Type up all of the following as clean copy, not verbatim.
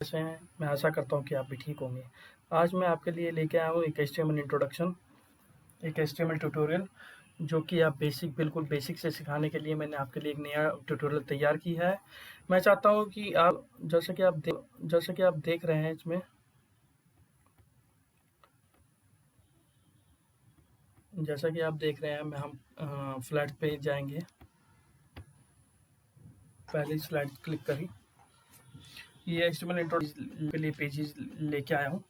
कैसे हैं? मैं आशा करता हूँ कि आप भी ठीक होंगे। आज मैं आपके लिए लेके आया हूँ एक एचटीएमएल इंट्रोडक्शन, एक एचटीएमएल ट्यूटोरियल जो कि आप बिल्कुल बेसिक से सिखाने के लिए मैंने आपके लिए एक नया ट्यूटोरियल तैयार किया है। मैं चाहता हूँ कि आप जैसे कि आप देख रहे हैं इसमें, जैसा कि आप देख रहे हैं हम फ्लैट पे जाएंगे। पहली स्लाइड क्लिक करी। ये एचटीएमएल इंट्रोडक्शन के लिए पेजेस लेके आया हूँ।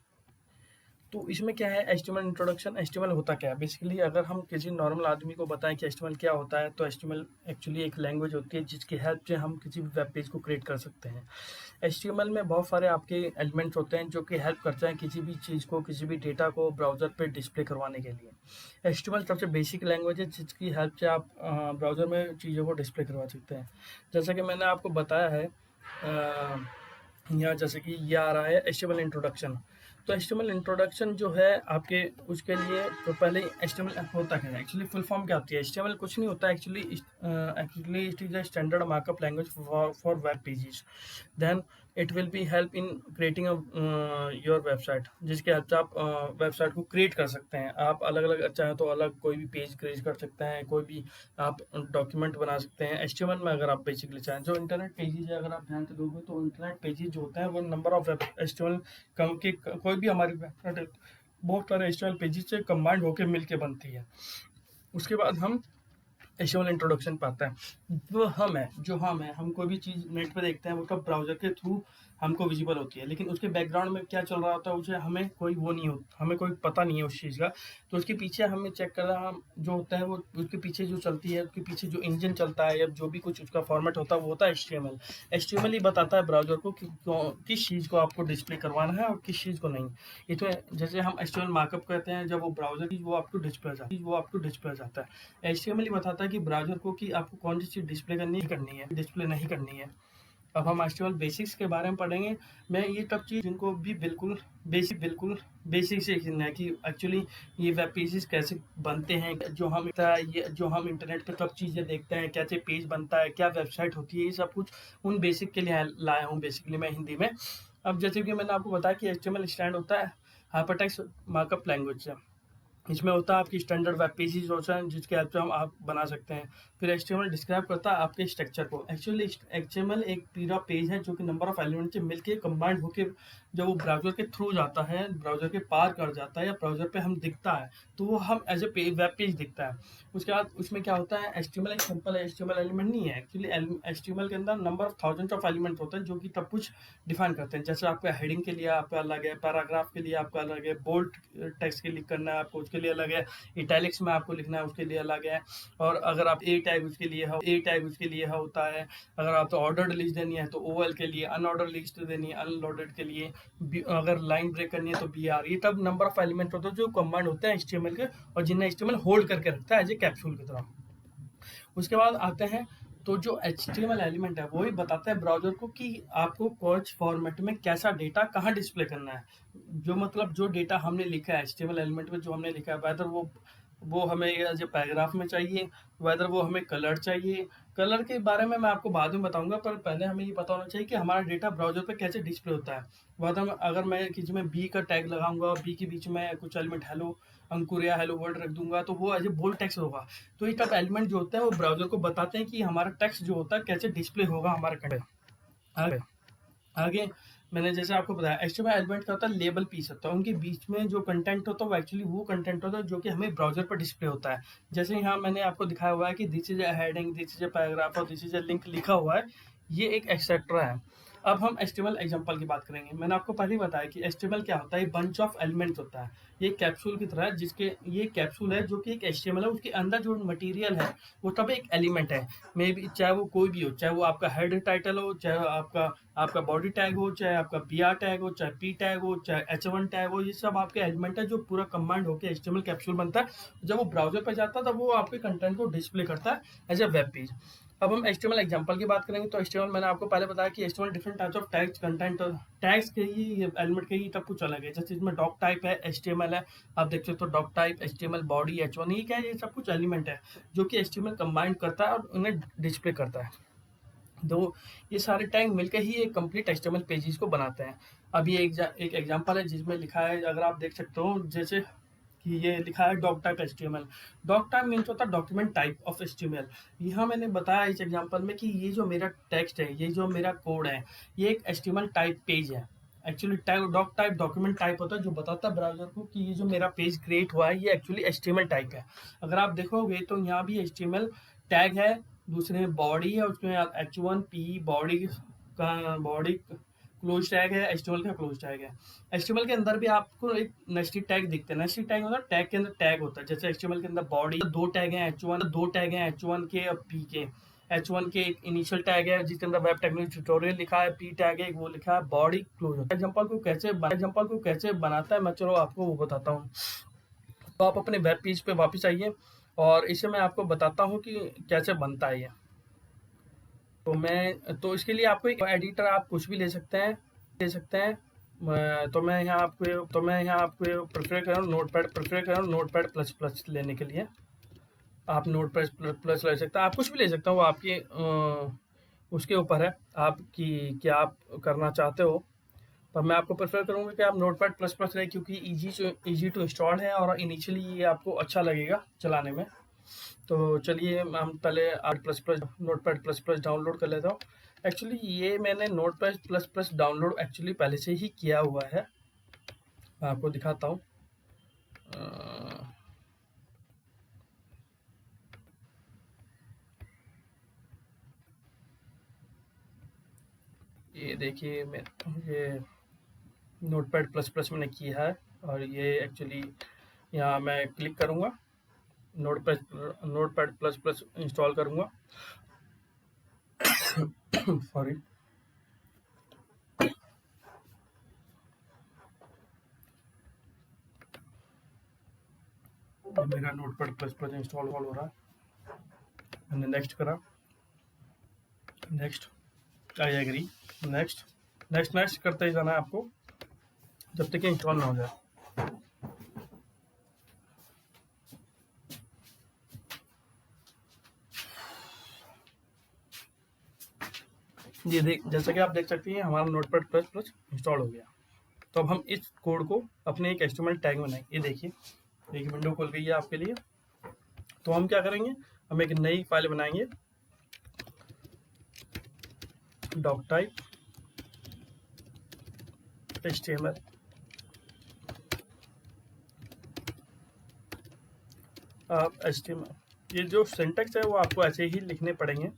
तो इसमें क्या है, एचटीएमएल इंट्रोडक्शन। एचटीएमएल होता क्या है बेसिकली? अगर हम किसी नॉर्मल आदमी को बताएं कि एचटीएमएल क्या होता है, तो एचटीएमएल एक्चुअली एक लैंग्वेज होती है जिसकी हेल्प से हम किसी भी वेब पेज को क्रिएट कर सकते हैं। एचटीएमएल में बहुत सारे आपके एलिमेंट्स होते हैं जो कि हेल्प करते हैं किसी भी चीज़ को, किसी भी डेटा को ब्राउज़र पे डिस्प्ले करवाने के लिए। एचटीएमएल सबसे बेसिक लैंग्वेज है जिसकी हेल्प से आप ब्राउज़र में चीज़ों को डिस्प्ले करवा सकते हैं। जैसा कि मैंने आपको बताया है, यहाँ जैसे कि ये आ रहा है एचटीएमएल इंट्रोडक्शन। तो एचटीएमएल इंट्रोडक्शन जो है आपके उसके लिए, तो पहले एचटीएमएल होता क्या है, एक्चुअली फुल फॉर्म क्या होती है? एचटीएमएल कुछ नहीं होता actually it is a standard markup language for web pages. Then it will be help in creating your website, जिसके हेल्प से आप वेबसाइट को क्रिएट कर सकते हैं। आप अलग अलग चाहें तो अलग कोई भी पेज क्रिएट कर सकते हैं, कोई भी आप डॉक्यूमेंट बना सकते हैं एचटीएमएल में। अगर आप बेसिकली चाहें, जो इंटरनेट पेजेस है, अगर आप ध्यान से दोगे तो इंटरनेट पेजेस जो होते हैं वो नंबर ऑफ एचटीएमएल कम के कोई भी हमारी वेबसाइट बहुत सारे एचटीएमएल पेजेस से कंबाइंड होकर मिलके बनती है। उसके बाद हम एचटीएमएल इंट्रोडक्शन पे आता है। हम कोई भी चीज़ नेट पे देखते हैं वो सब ब्राउज़र के थ्रू हमको विजिबल होती है, लेकिन उसके बैकग्राउंड में क्या चल रहा होता है उसे हमें कोई हमें कोई पता नहीं है उस चीज़ का। तो उसके पीछे हमें चेक करना जो होता है, वो उसके पीछे जो चलती है, उसके पीछे जो इंजन चलता है या जो भी कुछ उसका फॉर्मेट होता है वो होता है एचटीएमएल। एचटीएमएल ही बताता है ब्राउज़र को कि किस चीज़ को आपको डिस्प्ले करवाना है और किस चीज़ को नहीं। इसमें जैसे हम एचटीएमएल मार्कअप कहते हैं, जब वो ब्राउज़र की वो आपको डिस्प्ले जाता है। एचटीएमएल ही बताता है कि ब्राउज़र को कि आपको कौन सी चीज़ डिस्प्ले डिस्प्ले नहीं करनी है। अब हम एचटीएमएल बेसिक्स के बारे में पढ़ेंगे। मैं ये सब चीज़ जिनको भी बिल्कुल बेसिक से सीखना है कि एक्चुअली ये वेब पेजेस कैसे बनते हैं, जो हम इंटरनेट पे सब चीज़ें देखते हैं, कैसे पेज बनता है, क्या वेबसाइट होती है, ये सब कुछ उन बेसिक के लिए लाया हूँ बेसिकली मैं हिंदी में। अब जैसे कि मैंने आपको बताया कि एचटीएमएल स्टैंड होता है हाइपरटेक्स्ट मार्कअप लैंग्वेज से। इसमें होता है आपकी स्टैंडर्ड वेब पेजेस होता है जिसके हेल्प से हम आप बना सकते हैं। फिर एचटीएमएल डिस्क्राइब करता है आपके स्ट्रक्चर को। एक्चुअली एचटीएमएल एक पूरा पेज है जो कि नंबर ऑफ एलिमेंट से मिलके कंबाइंड होके जब वो ब्राउज़र के थ्रू जाता है, ब्राउज़र के पार कर जाता है या ब्राउज़र पे हम दिखता है, तो वो हम एज ए वेब पेज दिखता है। उसके बाद उसमें क्या होता है, एचटीएमएल एक सिंपल एचटीएमएल एलिमेंट नहीं है। एक्चुअली एचटीएमएल के अंदर number of thousands of element होते हैं जो कि सब कुछ डिफाइन करते हैं। जैसे आपका हेडिंग के लिए आपका अलग है, पैराग्राफ के लिए आपका अलग है, बोल्ड टेक्स्ट के लिख करना है आपको उसके लिए अलग है, इटैलिक्स में आपको लिखना है उसके लिए अलग है। और अगर आप ए टैग उसके लिए होता है। अगर आप तो ऑर्डर्ड लिस्ट देनी है तो ओएल के लिए, अनऑर्डर्ड लिस्ट देनी है अनलोडेड के लिए, अगर लाइन ब्रेक करनी है तो बीआर। ये तब नंबर ऑफ एलिमेंट होते हैं जो कंबाइंड होते हैं एचटीएमएल के, और जिन्हें एचटीएमएल होल्ड करके रखता है एज ए कैप्सूल की तरह। उसके बाद आते हैं, तो जो एचटीएमएल एलिमेंट है वो ही बताता है ब्राउज़र को कि आपको कौन फॉर्मेट में कैसा डेटा कहाँ डिस्प्ले करना है। जो मतलब जो डेटा हमने लिखा है एचटीएमएल एलिमेंट में, जो हमने लिखा है, वेदर वो हमें एज ए पैराग्राफ में चाहिए, वेदर वो हमें कलर चाहिए। कलर के बारे में मैं आपको बाद में बताऊंगा, पर पहले हमें ये पता होना चाहिए कि हमारा डेटा ब्राउज़र पे कैसे डिस्प्ले होता है। वेदर अगर मैं किसी में बी का टैग लगाऊंगा, बी के बीच में कुछ एलिमेंट हेलो अंकुर या हेलो वर्ल्ड रख दूंगा, तो वो एज ए बोल्ड टेक्स्ट होगा। तो ये सब एलिमेंट जो होते हैं वो ब्राउज़र को बताते हैं कि हमारा टेक्स्ट जो होता है कैसे डिस्प्ले होगा हमारे कंटेंट। आगे आगे मैंने जैसे आपको बताया, एचटीएमएल एलिमेंट का होता है लेबल पीस होता है। उनके बीच में जो कंटेंट होता है वो एक्चुअली वो कंटेंट होता है जो कि हमें ब्राउज़र पर डिस्प्ले होता है। जैसे यहाँ मैंने आपको दिखाया हुआ है कि this is a heading, this is a paragraph और दिस इज ए लिंक लिखा हुआ है, ये एक एक्सेट्रा है। अब हम एचटीएमएल एग्जांपल की बात करेंगे। मैंने आपको पहले ही बताया कि एचटीएमएल क्या होता है, बंच ऑफ एलिमेंट्स होता है। ये कैप्सूल की तरह है, जिसके ये कैप्सूल है जो कि एक एचटीएमएल है, उसके अंदर जो मटेरियल है वो सब एक एलिमेंट है। मे बी चाहे वो कोई भी हो, चाहे वो आपका हेड टाइटल हो, चाहे आपका आपका बॉडी टैग हो, चाहे आपका बीआर टैग हो, चाहे पी टैग हो, चाहे एच1 टैग हो, ये सब आपके एलिमेंट है जो पूरा कंबाइंड होकर एचटीएमएल कैप्सूल बनता है। जब वो ब्राउज़र पर जाता है तब वो आपके कंटेंट को डिस्प्ले करता है एज ए वेब पेज। अब हम एचटीएमएल एग्जांपल की बात करेंगे। तो एचटीएमएल मैंने आपको पहले बताया कि HTML different types of tags content tags के ही एलिमेंट के ही सब कुछ अलग है। जैसे इसमें डॉक टाइप है, एचटीएमएल है, आप देख सकते हो डॉक टाइप, एचटीएमएल बॉडी, एच1, ये क्या है, ये सब कुछ एलिमेंट है जो कि एचटीएमएल कंबाइंड करता है और उन्हें डिस्प्ले करता है। तो ये सारे टैग मिलकर ही एक कंप्लीट एचटीएमएल पेजेस को बनाते हैं। अब ये एक एग्जांपल है जिसमें लिखा है, अगर आप देख सकते हो, जैसे कि ये लिखा है doc type HTML. Doc type means होता है डॉक्यूमेंट टाइप ऑफ एचटीएमएल। यहाँ मैंने बताया इस एग्जांपल में कि ये जो मेरा टेक्स्ट है, ये जो मेरा कोड है, ये एक एचटीएमएल टाइप पेज है। Actually doc type document type होता है जो बताता है ब्राउजर को कि ये जो मेरा पेज क्रिएट हुआ है ये एक्चुअली एचटीएमएल टाइप है। अगर आप देखोगे तो यहाँ भी एचटीएमएल टैग है, दूसरे बॉडी है, उसमें h1 p बॉडी का बॉडी क्लोज टैग है, एचटीएमएल का क्लोज टैग है। एचटीएमएल के अंदर भी आपको एक नेस्टेड टैग दिखते हैं। नेस्टेड टैग मतलब टैग के अंदर टैग होता है। जैसे एचटीएमएल के अंदर बॉडी दो टैग हैं, h1 के और p के। h1 के एक इनिशियल टैग है जिसके अंदर वेब टेक्नोलॉजी ट्यूटोरियल लिखा है, p टैग है एक वो लिखा है बॉडी क्लोज होता है। एग्जांपल को कैसे बनाता है मैं चलो आपको वो बताता हूँ। तो आप अपने वेब पेज पे वापस आइए और इसे मैं आपको बताता हूँ कि कैसे बनता है ये। तो इसके लिए आपको एक एडिटर आप कुछ भी ले सकते हैं। तो मैं यहाँ आपको प्रेफर कर रहा हूँ नोटपैड प्लस प्लस लेने के लिए। आप नोटपैड प्लस ले सकते हैं, आप कुछ भी ले सकते हो, वो आपकी उसके ऊपर है आपकी क्या आप करना चाहते हो। पर मैं आपको प्रेफर करूँगा कि आप नोटपैड प्लस प्लस लें क्योंकि ईजी टू इंस्टॉल है और इनिशियली ये आपको अच्छा लगेगा चलाने में। तो चलिए हम पहले नोटपैड प्लस प्लस डाउनलोड कर लेता हूँ। एक्चुअली ये मैंने notepad plus plus download actually पहले से ही किया हुआ है, मैं आपको दिखाता हूँ। ये देखिए मैं ये नोटपैड प्लस प्लस मैंने किया है और ये एक्चुअली यहाँ मैं क्लिक करूँगा, नोटपैड प्लस प्लस इंस्टॉल करूँगा। सॉरी, मेरा नोटपैड प्लस प्लस इंस्टॉल हो रहा है। मैंने नेक्स्ट करा, next, I agree, next next next करते ही जाना है आपको जब तक इंस्टॉल ना हो जाए। ये जैसा कि आप देख सकते हैं हमारा नोटपैड प्लस प्लस इंस्टॉल हो गया। तो अब हम इस कोड को अपने एक एचटीएमएल टैग में बनाएंगे। ये देखिए एक विंडो खुल गई है आपके लिए। तो हम क्या करेंगे, हम एक नई फाइल बनाएंगे, डॉक टाइप एचटीएमएल। आप एचटीएमएल ये जो सिंटैक्स है वो आपको ऐसे ही लिखने पड़ेंगे।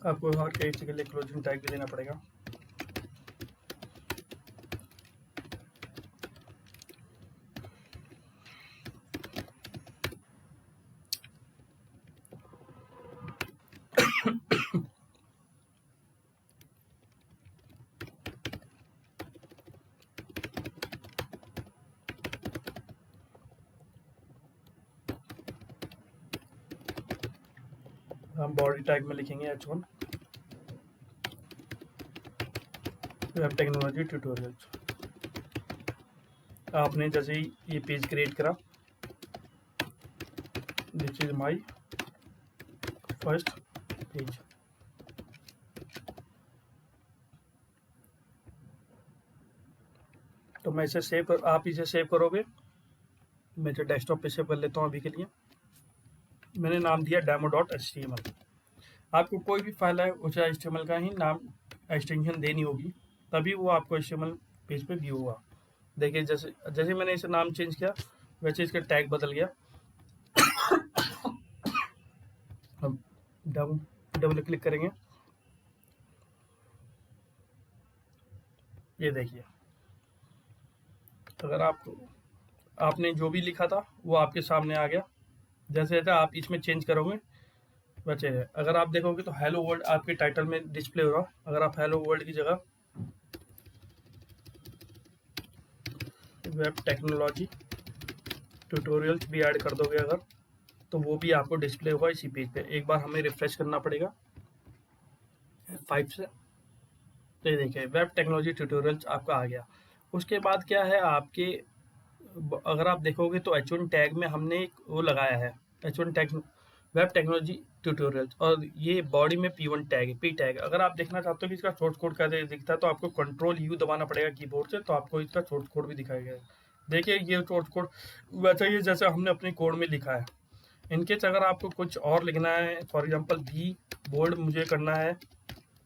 आपको हर केस के लिए क्लोजिंग टैग भी देना पड़ेगा। हम बॉडी टैग में लिखेंगे h1 वेब टेक्नोलॉजी ट्यूटोरियल्स। आपने जैसे ही ये पेज क्रिएट करा, this is my first page. तो मैं इसे आप इसे सेव करोगे। मैं जो डेस्कटॉप पे सेव कर लेता हूँ अभी के लिए। मैंने नाम दिया demo.html। आपको कोई भी फाइल है उसे HTML का ही नाम एक्सटेंशन देनी होगी, तभी वो आपको HTML पेज पे व्यू होगा। देखिए जैसे जैसे मैंने इसे नाम चेंज किया वैसे इसका टैग बदल गया। हम डबल क्लिक करेंगे, ये देखिए अगर आपने जो भी लिखा था वो आपके सामने आ गया। जैसे आप इसमें चेंज करोगे वैसे है। अगर आप देखोगे तो हेलो वर्ल्ड आपके टाइटल में डिस्प्ले हो रहा। अगर आप हेलो वर्ल्ड की जगह वेब टेक्नोलॉजी ट्यूटोरियल्स भी ऐड कर दोगे अगर, तो वो भी आपको डिस्प्ले होगा इसी पेज पे। एक बार हमें रिफ्रेश करना पड़ेगा F5 से। तो ये देखिए वेब टेक्नोलॉजी ट्यूटोरियल्स आपका आ गया। उसके बाद क्या है आपके, अगर आप देखोगे तो H1 टैग में हमने एक वो लगाया है, H1 tag web technology tutorials, और ये बॉडी में P1 टैग है, P टैग। अगर आप देखना चाहते हो कि इसका सोर्स कोड कैसे दिखता है तो आपको कंट्रोल यू दबाना पड़ेगा कीबोर्ड से, तो आपको इसका सोर्स कोड भी दिखाया गया है। देखिए ये सोर्स कोड वैसा ही है जैसे हमने अपने कोड में लिखा है। इनकेस अगर आपको कुछ और लिखना है, फॉर एग्जांपल बी बोल्ड मुझे करना है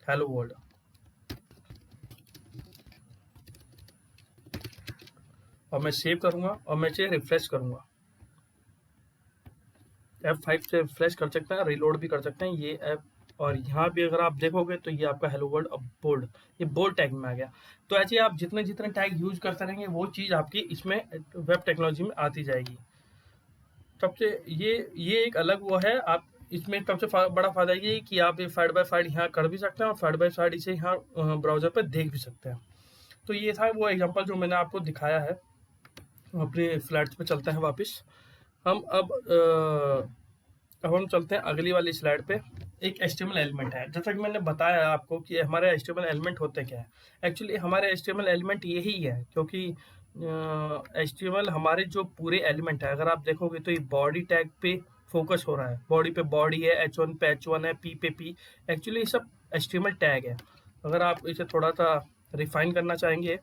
हेलो वर्ल्ड, और मैं सेव करूंगा और मैं इसे रिफ्रेश करूंगा। F5 से रिफ्रेश कर सकते हैं, रिलोड भी कर सकते हैं ये ऐप। और यहाँ भी अगर आप देखोगे तो ये आपका हेलो वर्ल्ड अब बोल्ड, ये बोल्ड टैग में आ गया। तो ऐसे आप जितने जितने टैग यूज करते रहेंगे वो चीज़ आपकी इसमें वेब टेक्नोलॉजी में आती जाएगी। सबसे ये एक अलग वो है। आप इसमें सबसे बड़ा फायदा ये है कि आप ये साइड बाय साइड यहाँ कर भी सकते हैं और साइड बाय साइड इसे यहाँ ब्राउजर पर देख भी सकते हैं। तो ये था वो एग्जांपल जो मैंने आपको दिखाया है। अपने स्लाइड्स पे चलते हैं वापस। हम अब हम चलते हैं अगली वाली स्लाइड पे। एक HTML एलिमेंट है, जैसा कि मैंने बताया आपको कि हमारे HTML एलिमेंट होते क्या है। एक्चुअली हमारे HTML एलिमेंट यही है, क्योंकि HTML हमारे जो पूरे एलिमेंट है, अगर आप देखोगे तो ये बॉडी टैग पे फोकस हो रहा है। बॉडी पे बॉडी है, H1 पे H1 है, P पे P। एक्चुअली ये सब HTML टैग है। अगर आप इसे थोड़ा सा रिफाइन करना चाहेंगे,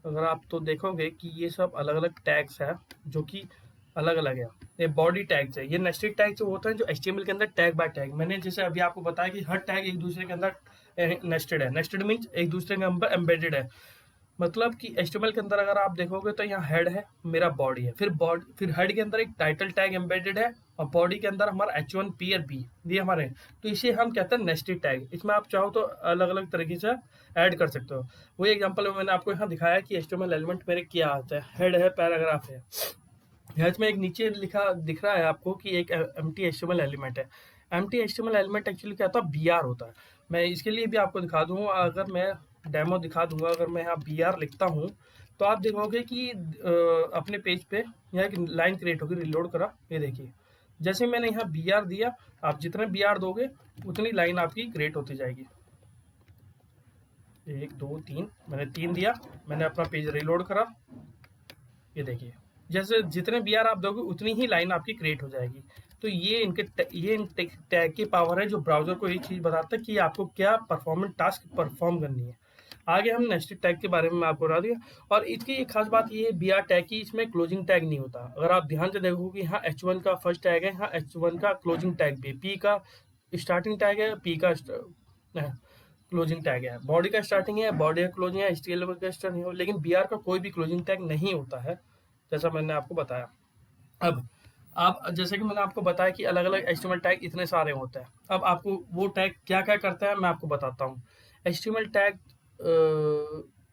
अगर आप तो देखोगे कि ये सब अलग अलग टैग्स है जो कि अलग अलग है। ये बॉडी टैग्स है, ये नेस्टेड टैग जो होता है जो HTML के अंदर टैग बाय टैग। मैंने जैसे अभी आपको बताया कि हर टैग एक दूसरे के अंदर नेस्टेड है। नेस्टेड मीन्स एक दूसरे के अंदर एम्बेडेड है। मतलब कि HTML के अंदर अगर आप देखोगे तो यहाँ हेड है, मेरा बॉडी है, फिर हेड के अंदर एक टाइटल टैग एम्बेडेड है, और बॉडी के अंदर हमारा H1 P और B ये हमारे। तो इसे हम कहते हैं नेस्टेड टैग। इसमें आप चाहो तो अलग अलग तरीके से ऐड कर सकते हो। वही एग्जांपल में मैंने आपको यहाँ दिखाया कि HTML एलिमेंट मेरे क्या आता है। हेड है, पैराग्राफ है। यहाँ में एक नीचे लिखा दिख रहा है आपको कि एक एम्प्टी HTML एलिमेंट है। एम्प्टी HTML एलिमेंट एक्चुअली क्या होता है, BR होता है। मैं इसके लिए भी आपको दिखा दूंगा, अगर मैं डेमो दिखा दूंगा। अगर मैं यहाँ BR लिखता हूँ तो आप देखोगे कि अपने पेज पे यहाँ एक लाइन क्रिएट होगी। रिलोड करा, ये देखिए जैसे मैंने यहाँ BR दिया, आप जितने BR दोगे उतनी लाइन आपकी क्रिएट होती जाएगी। 1 2 3, मैंने 3 दिया, मैंने अपना पेज रिलोड करा, ये देखिए जैसे जितने BR आप दोगे उतनी ही लाइन आपकी क्रिएट हो जाएगी। तो ये इन टैग की पावर है जो ब्राउजर को ये चीज़ बताता है कि आपको क्या परफॉर्मेंस टास्क परफॉर्म करनी है। आगे हम नेस्टेड टैग के बारे में आपको बता दिया। और इसकी एक खास बात ये है BR टैग की, इसमें क्लोजिंग टैग नहीं होता। अगर आप ध्यान से देखोगे यहाँ H1 का फर्स्ट टैग है, यहाँ H1 का क्लोजिंग टैग भी, P का स्टार्टिंग टैग है, P का क्लोजिंग टैग है। बॉडी का स्टार्टिंग है, बॉडी का क्लोजिंग है, HTML का स्टार्टिंग है, लेकिन BR का कोई भी क्लोजिंग टैग नहीं होता है, जैसा मैंने आपको बताया। अब आप जैसे कि मैंने आपको बताया कि अलग अलग HTML टैग इतने सारे होते हैं। अब आपको वो टैग क्या क्या करते हैं मैं आपको बताता हूँ। HTML टैग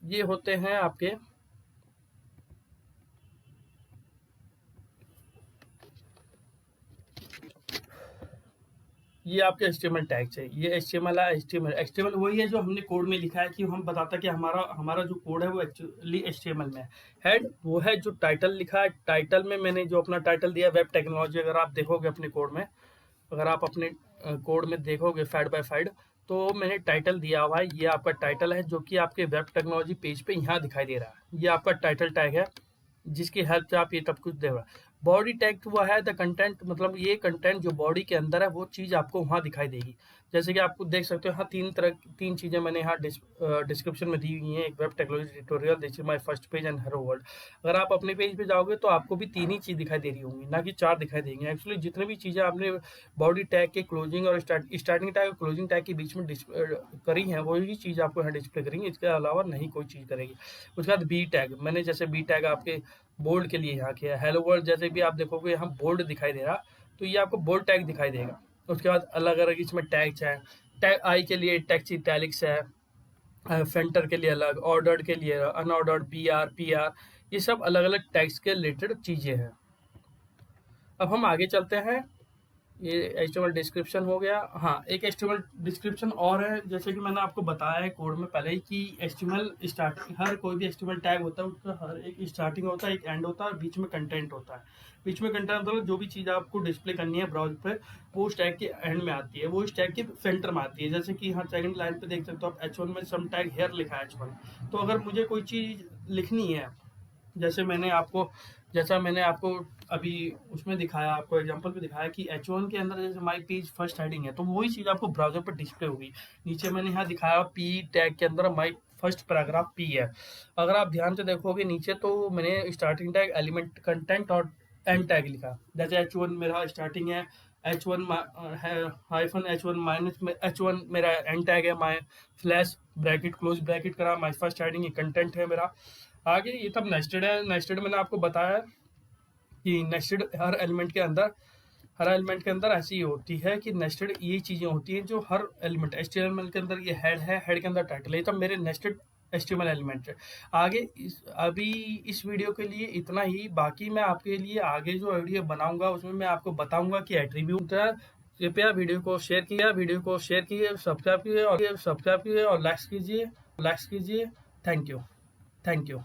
ये होते हैं आपके, ये आपके HTML टैग्स है। ये HTML है। HTML वही है जो हमने कोड में लिखा है, कि हम बताता कि हमारा जो कोड है वो एक्चुअली HTML में है। हेड वो है जो टाइटल लिखा है। टाइटल में मैंने जो अपना टाइटल दिया वेब टेक्नोलॉजी। अगर आप देखोगे अपने कोड में, अगर आप अपने कोड में देखोगे साइड बाय साइड, तो मैंने टाइटल दिया हुआ है। ये आपका टाइटल है जो कि आपके वेब टेक्नोलॉजी पेज पे यहाँ दिखाई दे रहा है। ये आपका टाइटल टैग है जिसकी हेल्प से आप ये सब कुछ दे रहा है। बॉडी टैग वो है द कंटेंट, मतलब ये कंटेंट जो बॉडी के अंदर है वो चीज़ आपको वहाँ दिखाई देगी। जैसे कि आपको देख सकते हो यहाँ तीन चीज़ें मैंने यहाँ डिस्क्रिप्शन में दी हुई हैं। एक web technology tutorial, this is my first page and hello world. अगर आप अपने पेज पे जाओगे तो आपको भी 3 ही चीज़ दिखाई दे रही होंगी, ना कि 4 दिखाई देंगी। एक्चुअली जितने भी चीज़ें आपने बॉडी टैग के क्लोजिंग और स्टार्टिंग टैग और क्लोजिंग टैग के बीच में करी हैं वही चीज़ आपको यहाँ डिस्प्ले करेंगे, इसके अलावा नहीं कोई चीज़ करेगी। उसके बाद बी टैग, मैंने जैसे बी टैग आपके बोल्ड के लिए यहाँ किया। हेलो वर्ल्ड जैसे भी आप देखोगे यहाँ बोल्ड दिखाई दे रहा, तो ये आपको बोल्ड टैग दिखाई देगा। उसके बाद अलग अलग इसमें टैग्स हैं। टैग आई के लिए टैक्स इटैलिक्स है, फेंटर के लिए अलग, ऑर्डर्ड के लिए अनऑर्डर्ड, BR PR, ये सब अलग अलग टैग्स के रिलेटेड चीज़ें हैं। अब हम आगे चलते हैं। ये HTML डिस्क्रिप्शन हो गया। हाँ, एक HTML डिस्क्रिप्शन और है, जैसे कि मैंने आपको बताया है कोड में पहले ही कि HTML स्टार्टिंग, हर कोई भी HTML टैग होता है उसका हर एक स्टार्टिंग होता है, एक एंड होता है, और बीच में कंटेंट होता है। बीच में कंटेंट मतलब जो भी चीज़ आपको डिस्प्ले करनी है ब्राउज़र पे वो उस टैग के एंड में आती है, वो उस टैग के सेंटर में आती है। जैसे कि यहाँ सेकंड लाइन पे देख सकते हो आप H1 में सम टैग हेयर लिखा है H1। तो अगर मुझे कोई चीज़ लिखनी है, जैसे मैंने आपको जैसा मैंने आपको अभी उसमें दिखाया, आपको एग्जांपल पे दिखाया कि H1 के अंदर जैसे माई पेज फर्स्ट हेडिंग है, तो वही चीज़ आपको ब्राउज़र पर डिस्प्ले होगी। नीचे मैंने यहाँ दिखाया पी टैग के अंदर माई फर्स्ट पैराग्राफ पी है। अगर आप ध्यान से देखोगे नीचे तो मैंने स्टार्टिंग टैग, एलिमेंट, कंटेंट और एंड टैग लिखा। जैसे H1 मेरा स्टार्टिंग है, H1 है हाइफन H1 माइनस में H1 मेरा एंड टैग है, माई फ्लैश ब्रैकेट क्लोज ब्रैकेट करा, माई फर्स्ट हेडिंग ये कंटेंट है मेरा। आगे ये तब नेस्टेड है। नेस्टेड मैंने आपको बताया कि नेस्टेड हर एलिमेंट के अंदर ऐसी होती है कि नेस्टेड ये चीज़ें होती हैं जो हर एलिमेंट HTML के अंदर, ये हेड है, हेड के अंदर टाइटल है, ये तब मेरे नेस्टेड HTML एलिमेंट है। आगे अभी इस वीडियो के लिए इतना ही। बाकी मैं आपके लिए आगे जो वीडियो बनाऊंगा उसमें मैं आपको बताऊंगा कि एट्रीब्यूट है। कृपया वीडियो को शेयर कीजिए, सब्सक्राइब कीजिए और लाइक्स कीजिए। Thank you.